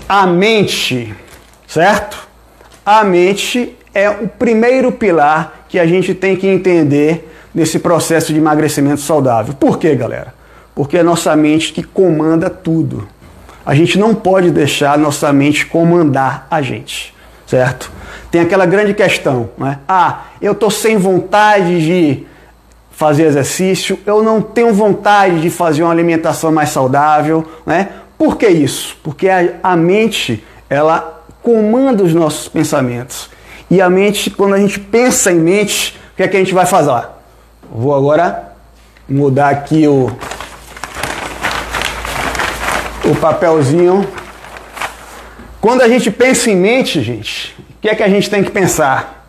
A mente, certo? A mente é o primeiro pilar que a gente tem que entender nesse processo de emagrecimento saudável. Por quê, galera? Porque é a nossa mente que comanda tudo. A gente não pode deixar a nossa mente comandar a gente, certo? Tem aquela grande questão, né? Ah, eu estou sem vontade de fazer exercício, eu não tenho vontade de fazer uma alimentação mais saudável, né? Por que isso? Porque a mente, ela comanda os nossos pensamentos. E a mente, quando a gente pensa em mente, o que é que a gente vai fazer? Vou agora mudar aqui o papelzinho. Quando a gente pensa em mente, gente, o que é que a gente tem que pensar?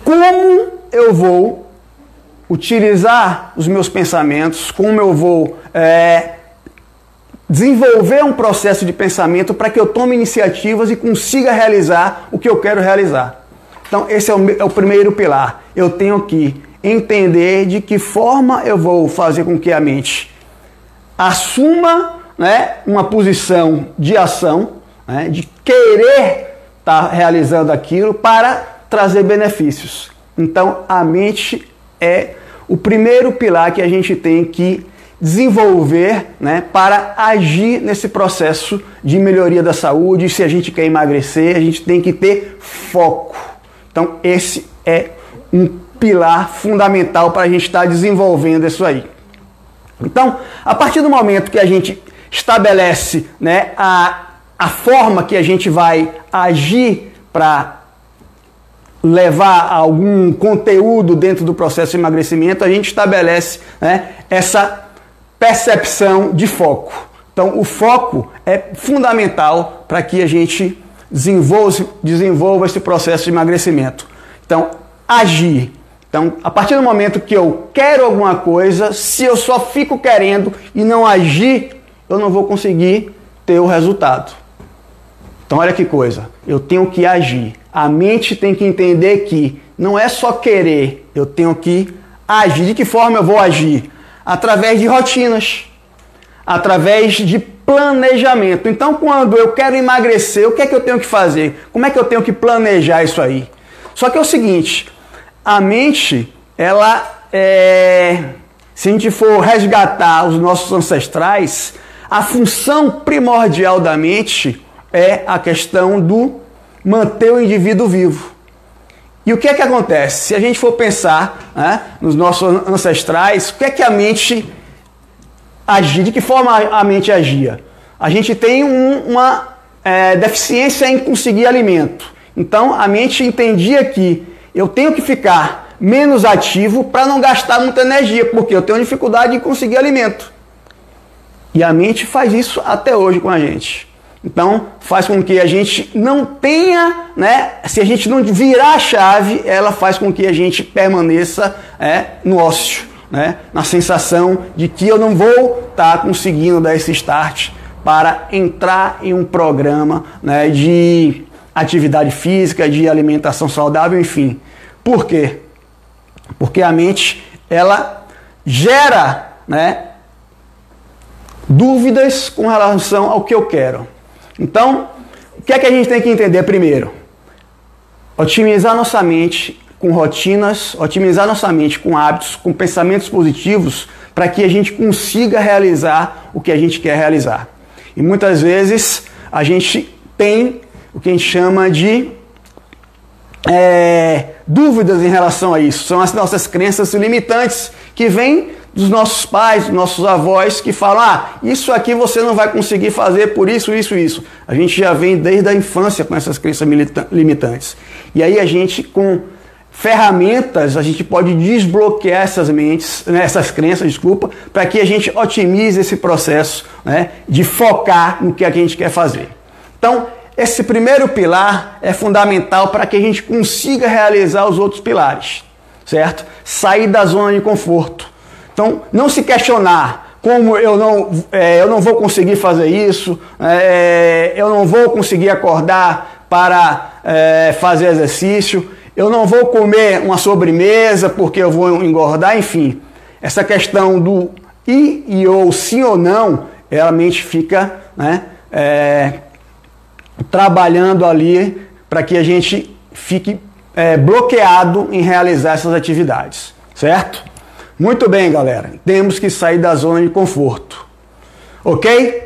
Como eu vou utilizar os meus pensamentos, como eu vou desenvolver um processo de pensamento para que eu tome iniciativas e consiga realizar o que eu quero realizar. Então, esse é o primeiro pilar. Eu tenho que entender de que forma eu vou fazer com que a mente assuma, né, uma posição de ação, né, de querer estar realizando aquilo para trazer benefícios. Então, a mente é o primeiro pilar que a gente tem que desenvolver, né, para agir nesse processo de melhoria da saúde. Se a gente quer emagrecer, a gente tem que ter foco. Então, esse é um pilar fundamental para a gente estar desenvolvendo isso aí. Então, a partir do momento que a gente estabelece, né, a forma que a gente vai agir para levar algum conteúdo dentro do processo de emagrecimento, a gente estabelece, né, essa percepção de foco. Então, o foco é fundamental para que a gente desenvolva esse processo de emagrecimento. Então, agir. Então, a partir do momento que eu quero alguma coisa, se eu só fico querendo e não agir, eu não vou conseguir ter o resultado. Então, olha que coisa. Eu tenho que agir. A mente tem que entender que não é só querer, eu tenho que agir. De que forma eu vou agir? Através de rotinas, através de planejamento. Então, quando eu quero emagrecer, o que é que eu tenho que fazer? Como é que eu tenho que planejar isso aí? Só que é o seguinte, a mente, se a gente for resgatar os nossos ancestrais, a função primordial da mente é a questão do manter o indivíduo vivo. E o que é que acontece? Se a gente for pensar, né, nos nossos ancestrais, o que é que a mente agia? De que forma a mente agia? A gente tem uma deficiência em conseguir alimento. Então, a mente entendia que eu tenho que ficar menos ativo para não gastar muita energia, porque eu tenho dificuldade em conseguir alimento. E a mente faz isso até hoje com a gente. Então, faz com que a gente não tenha, né? Se a gente não virar a chave, ela faz com que a gente permaneça no ócio, né? Na sensação de que eu não vou estar conseguindo dar esse start para entrar em um programa, né, de atividade física, de alimentação saudável, enfim. Por quê? Porque a mente, ela gera, né, dúvidas com relação ao que eu quero. Então, o que é que a gente tem que entender primeiro? Otimizar nossa mente com rotinas, otimizar nossa mente com hábitos, com pensamentos positivos, para que a gente consiga realizar o que a gente quer realizar. E muitas vezes a gente tem o que a gente chama de dúvidas em relação a isso. São as nossas crenças limitantes que vêm dos nossos pais, dos nossos avós, que falam, isso aqui você não vai conseguir fazer por isso, isso, isso. A gente já vem desde a infância com essas crenças limitantes. E aí a gente, com ferramentas, a gente pode desbloquear essas mentes, né, essas crenças, para que a gente otimize esse processo, né, de focar no que a gente quer fazer. Então, esse primeiro pilar é fundamental para que a gente consiga realizar os outros pilares, certo? Sair da zona de conforto. Então, não se questionar como eu não vou conseguir fazer isso, eu não vou conseguir acordar para fazer exercício, eu não vou comer uma sobremesa porque eu vou engordar, enfim. Essa questão do e ou sim ou não, realmente fica, né, trabalhando ali para que a gente fique bloqueado em realizar essas atividades, certo? Muito bem, galera. Temos que sair da zona de conforto, ok?